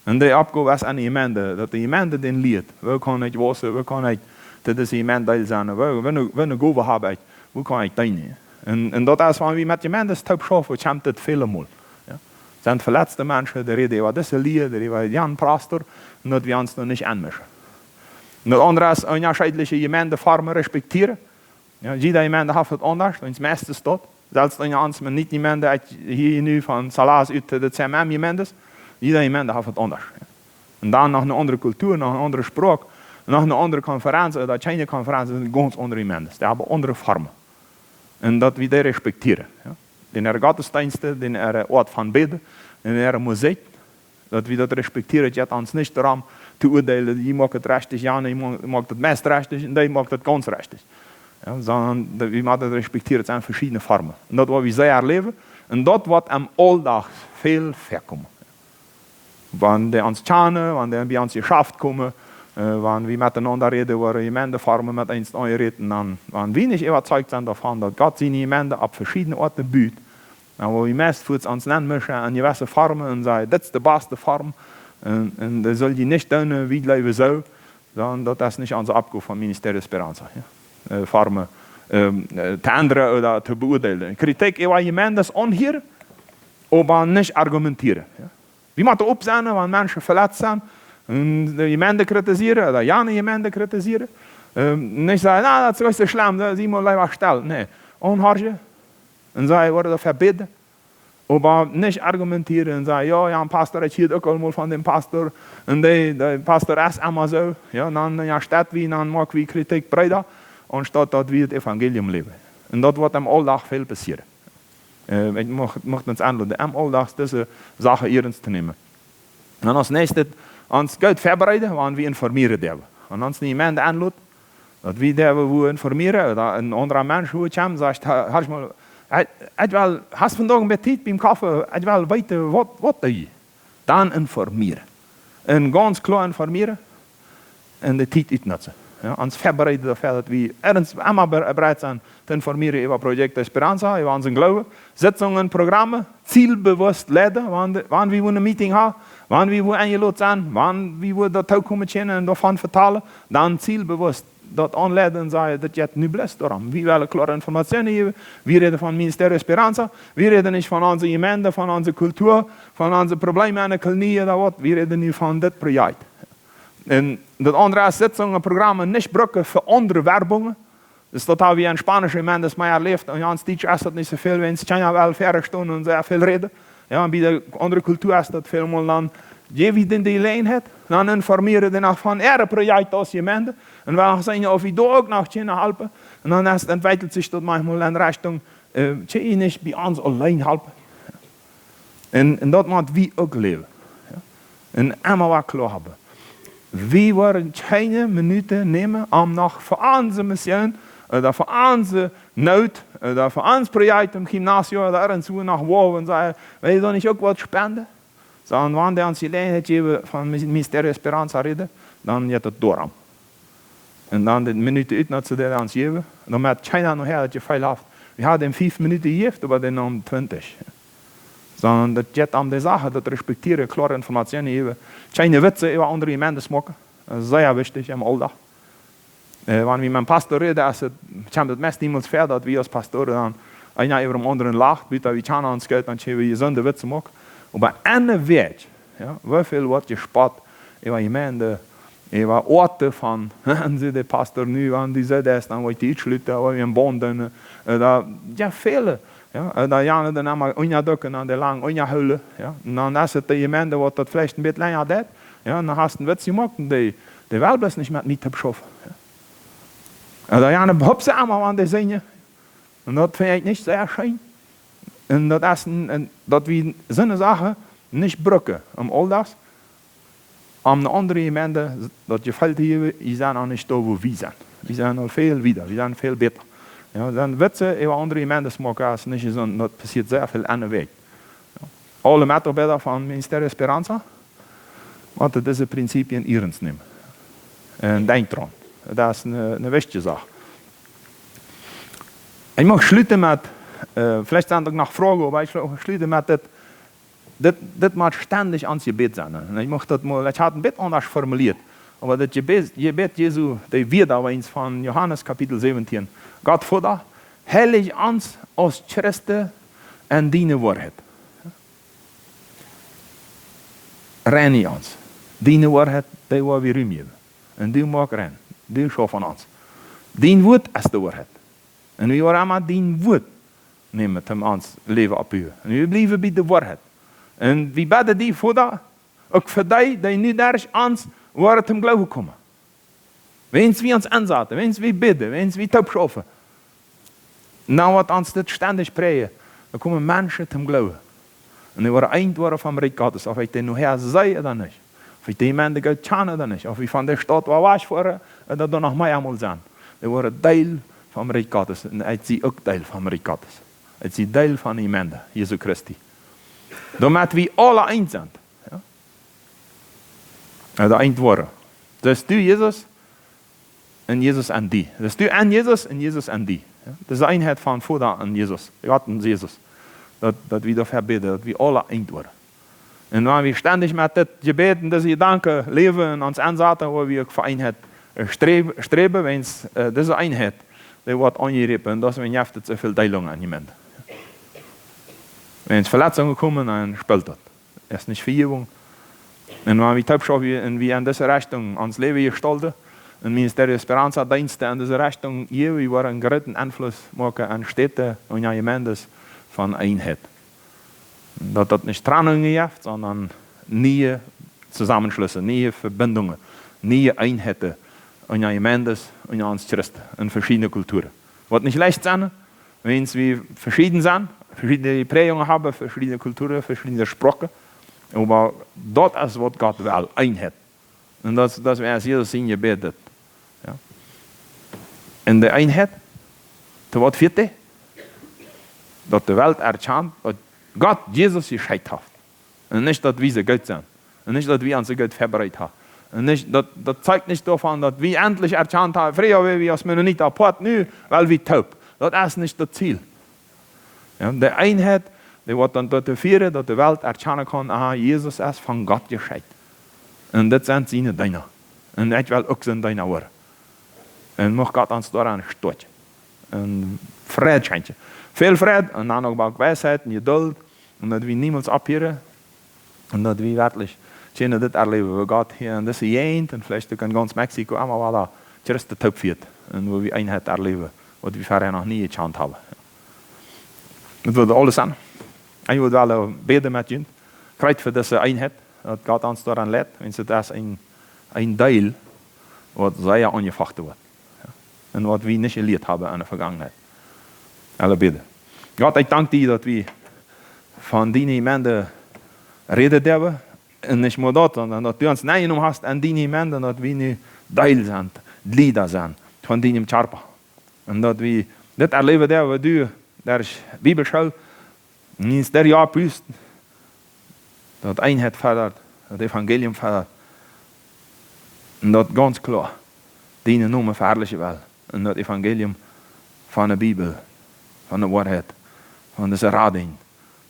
Und die Abgabe ist an die Gemeinde, dass die Gemeinde den lehrt. Wo kann ich wassen, wo kann ich zu dieser Gemeinde teil sein, wenn ich Gabe habe, wo kann ich dienen. Und das ist, wenn wir mit Gemeinden taub schaffen, kommt das viele Mal. Ja? Es sind verletzte Menschen, die reden über diese Lehre, die über Jan Pastor, und dass wir uns noch nicht anmischen. Und das andere ist, unterschiedliche Gemeindeformen respektieren. Ja, jede Gemeinde hat es anders, wenn es meiste steht. Selbst wenn uns nicht die Gemeinde hier nu von Salas uit de CMM-Gemeindes, jede Gemeinde hat es anders. Ja. Und dann noch eine andere Kultur, noch eine andere Sprache, noch eine andere Konferenz, oder keine Konferenz, sind ganz andere Gemeindes. Die haben andere Formen. Und das wir die respektieren. Ja. In ihre Gottesdienste, in ihre Ort von Beten, in ihre Musik, dass wir das respektieren, jetzt uns nicht daran zu urteilen, die mag het richtig, ja, die mag het meest richtig, und die mag het ganz richtig. Ja, sondern wir müssen das respektieren, es sind verschiedene Formen. Und das, was wir sehr erleben, und das wird am Alltag viel vorkommen. Wenn die uns kennen, wenn die bei uns geschafft kommen, wenn wir miteinander reden über Gemeindeformen mit uns reden, dann, wenn wir nicht überzeugt sind davon, dass Gott seine Gemeinde auf verschiedene Orte bietet, wo wir meist für uns nennen müssen, an gewisse Formen und sagen, das ist die beste Form, und das soll die nicht tun, wie leben so, sondern das ist nicht unsere Abgabe vom Ministerie Esperanza. Ja? Formen zu ändern oder zu beurteilen. Kritik über Gemeinden ist hier, aber nicht argumentieren. Ja? Wir müssen aufsehen, wenn Menschen verletzt sind, und die Gemeinde kritisieren oder ja eine Gemeinde kritisieren. Nicht sagen, na, das ist so schlimm, das ist immer lieber still. Nein, anhören und sagen, wurde verbieten. Aber nicht argumentieren und sagen, ja, ein Pastor hat hier auch mal von dem Pastor und der Pastor ist immer so. Ja, dann ja, statt wie, dann mag wie Kritik breiter und statt dort wie das Evangelium leben. Und dort wird am Alltag viel passieren. Ich möchte uns anladen, am Alltag diese Sache ernst zu nehmen. Und als nächstes, uns Geld vorbereiten, wann wir informieren dürfen. Und uns niemand anladen, dass wir dürfen informieren, oder ein anderer Mensch, wo kommt, sagt, hast mal, hast du vandaag een beetje beim Kaffee, ich will weten wat je. Dan informieren. En ganz klar informieren. En de tijd uitnutzen. Ja, ons voorbereiden dafür, dat we ergens immer bereit zijn te informieren über Projekt Esperanza, über unseren Glauben, Sitzungen, Programme, zielbewusst leiden, wann wir een Meeting haben, wann wir eingeladen zijn, wann wir dat ook komen en davon vertalen, dan zielbewusst dat aanleiden en zeggen dat je het nu blest daarom. We willen klare informatie hebben. We reden van Ministerie Esperanza. We reden niet van onze gemeente, van onze cultuur, van onze problemen en de kolonie. We reden nu van dit project. En dat andere Sitzungen, Programme nicht brücken für andere Werbungen. Dus dat hebben we in Spanische gemeente mij erlebt. En Jans Dietsch is dat niet zoveel. We zijn wel verder staan en sehr veel reden. Ja, en bij de andere cultuur is dat veel meer dan. Je wie den die lijn heeft, dan informeren we nog van er project als gemeente. En we zeggen of we daar ook nog kunnen helpen. En dan entwickelt sich dat manchmal in Richtung, je niet bij ons alleen helpen. En dat moet we ook leven. Ja. En allemaal wat klaar hebben. We worden geen minuten nemen om nog voor onze missie, oder voor onze nood, oder voor ons project im Gymnasium, oder ergens nog wonen en zeggen, wil je dan niet ook wat spenden? Sondern wenn der uns die Gelegenheit geben, von Ministerie Esperanza reden, dann geht das durch. Und dann die Minute uitnutzen, die er uns geben, dann merkt keiner noch her, dass je viel haft. Wir haben ihm 5 Minuten gegeben, aber dann um 20. Sondern das geht um die Sache, das respektieren, klare Informationen geben. Keine Witze über andere Menschen machen. Das ist sehr wichtig im Alltag. Wenn wir mit dem Pastor reden, kommt das meist niemals fair, dass wir als Pastoren dann einer über dem anderen lacht, bitte wie kann uns Geld, dann können wir gesunde Witze machen. Aber eine Weg, ja, wieviel wird gespart über Gemeinde, über Orte von, sie der Pastor nu, an die Seite ist, dann wird die Utschlütte, oder wir Bonden, ja, viele. Ja, da jagen dan allemaal onderdukken aan de lang onderhuilen. Ja. En dan is het de gemeente wat dat vielleicht een beetje länger deed. Ja, en dan hast du een witz gemacht en die wil best niet met niet te beschoffen. Ja. En dan jagen hop ze allemaal aan de zingen. En dat vind ik niet sehr schön. En dat is dat we zo'n zaken niet brücken om aldags. Om de andere gemeente dat je valt hier, die zijn al niet daar waar we zijn. We zijn al veel wieder, we zijn veel beter. Ja, dan Witze über andere Gemeinden machen ist nicht so, das passiert sehr viel an der Weg. Ja. Alle Mitarbeiter von Ministerie Esperanza moeten diese Prinzipien ernst nehmen. Und denk dran. Das ist eine wichtige Sache. Ich mag schließen mit, vielleicht sind noch Fragen, aber ich schließe mit, das muss ständig ans Gebet sein. Ich habe das mal, ich habe ein bisschen anders formuliert. Aber das Gebet Jesu, der wird aber eins von Johannes Kapitel 17. Gott Vater, heilig uns als Christen en deine Wahrheit. Reine uns. Deine Wahrheit, die wir wir rumgeben. En du mag rein. Du schau von uns. Dein Wort ist die Wahrheit. En wir wollen einmal dein Wort nehmen, um uns Leben abzuhören. En wir bleiben bei der Wahrheit. En wir beten die Vater, auch für die, die nicht durch uns waar het hem geloven komen. Wens we ons aanzetten, wens we bidden, wens we taub schaffen. Nou wat ons dit ständig preken, dan komen mensen te hem geloven. En die worden eind worden van Rijk Gottes, of ik die nog her zei dan niet. Of ik die mensen gaat kennen dan niet. Of ik van der stad waar was voor, dat er nog mij allemaal zijn. Die worden deel van Rijk Gottes. En ik zie ook deel van Rijk Gottes. Ik zie deel van die mensen, Jezus Christus. Dan moeten we alle eind zijn. De eind worden. Dus du Jezus en Jezus en die. Dus du en Jezus en die. Ja? Dat is de eenheid van Vader en Jezus. God en Jezus. Dat we dafür bidden, dat we alle eind worden. En wanneer we ständig met dit gebed en deze gedanken leven en ons aanzetten, waar we ook voor eenheid streben, wens deze eenheid, die wordt aangerepen en dat is niet te zoveel deelingen aan iemand. Wens Verletzungen komen, dan speelt dat. Dat is niet Vergebung. En wanneer we taub schauen en we in deze richting ons leven gestalten, en Ministerie Esperanza Dienste in deze richting, we worden een groten Einfluss maken aan Städte und Gemeinden van eenheid. Dass das nicht Trennungen gibt, sondern neue Zusammenschlüsse, neue Verbindungen, neue Einheiten in der Gemeinde und in uns Christen, in verschiedenen Kulturen. Was nicht leicht sein, wenn wir verschieden sind, verschiedene Prägungen haben, verschiedene Kulturen, verschiedene Sprachen. Aber das ist, was Gott will, Einheit. Und das wir als Jesus in gebetet. Ja. In der Einheit, zu was führt die? Dass die Welt erkennt, dass Gott Jesus gescheit hat. Und nicht, dass wir so gut sind. Und nicht, dass wir uns so gut vorbereitet haben. Und nicht, das zeigt nicht davon, dass wir endlich erkannt haben, früher waren wir als Mennoniten apart, nu, weil wir taub. Das ist nicht das Ziel. Ja, die Einheit, die wird dann dazu führen, dass die Welt erkennen kann, aha, Jesus ist von Gott gescheit. Und das sind seine Diener. Und ich will auch sein Diener werden. Und mag Gott uns daran stützen. Und Friede schenken. Viel Friede und dann auch Weisheit und Geduld. Und dass wir niemals abhören. Und dass wir wirklich schön das erleben, wo Gott hier in dieser Gegend und vielleicht auch in ganz Mexiko einmal da Christen taub wird. Und wo wir Einheit erleben, was wir vorher noch nie gekannt haben. Das würde alles an. Ich würde beten mit Ihnen. Kreuz für diese Einheit, dass Gott uns daran lädt, wenn es das ein Teil, was sehr angefochten wird. Und was wir nicht gelehrt haben in der Vergangenheit. Alle beten. Gott, ich danke dir, dass wir von deinen Gemeinde reden dürfen. Und nicht nur dort, sondern dass du uns reingenommen hast an deine Gemeinde, dass wir nicht Teil sind, Glieder sind von deinem Körper. Und dass wir das erleben dürfen, was du der Bibelschule in der Jahr bist, dass Einheit fördert, das Evangelium fördert. Und das ganz klar deine Nummer verherrlichen will. Und das Evangelium von der Bibel, von der Wahrheit, von dieser Rading,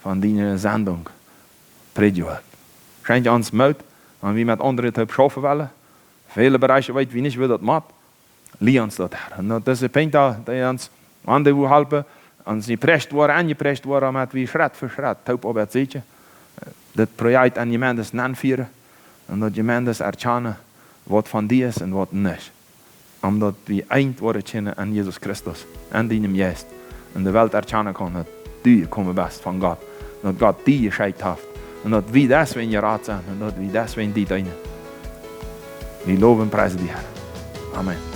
von deiner Sendung predigen wird. Schenkt uns Mut, wenn wir mit anderen zu schaffen wollen. Viele Bereiche weit wie nicht, wie das macht. Lehr uns das her. Und das ist ein Punkt, der uns anderen helfen, uns gepresst worden, angepresst worden, damit wir Schritt für Schritt taub auf zitten. Das Projekt an die Menschen anführen und dat die Menschen erkennen, was von dir ist und was nicht. Omdat wir eind worden kennen an Jesus Christus, an deinem Geist. Und die Welt erkennen kann, dass du gekommen bist von Gott. Und dass Gott dich gescheit hat. Und dass wir deswegen gerat sind. Und dass wir deswegen die dienen. Wir loben und preisen dich, Herr. Amen.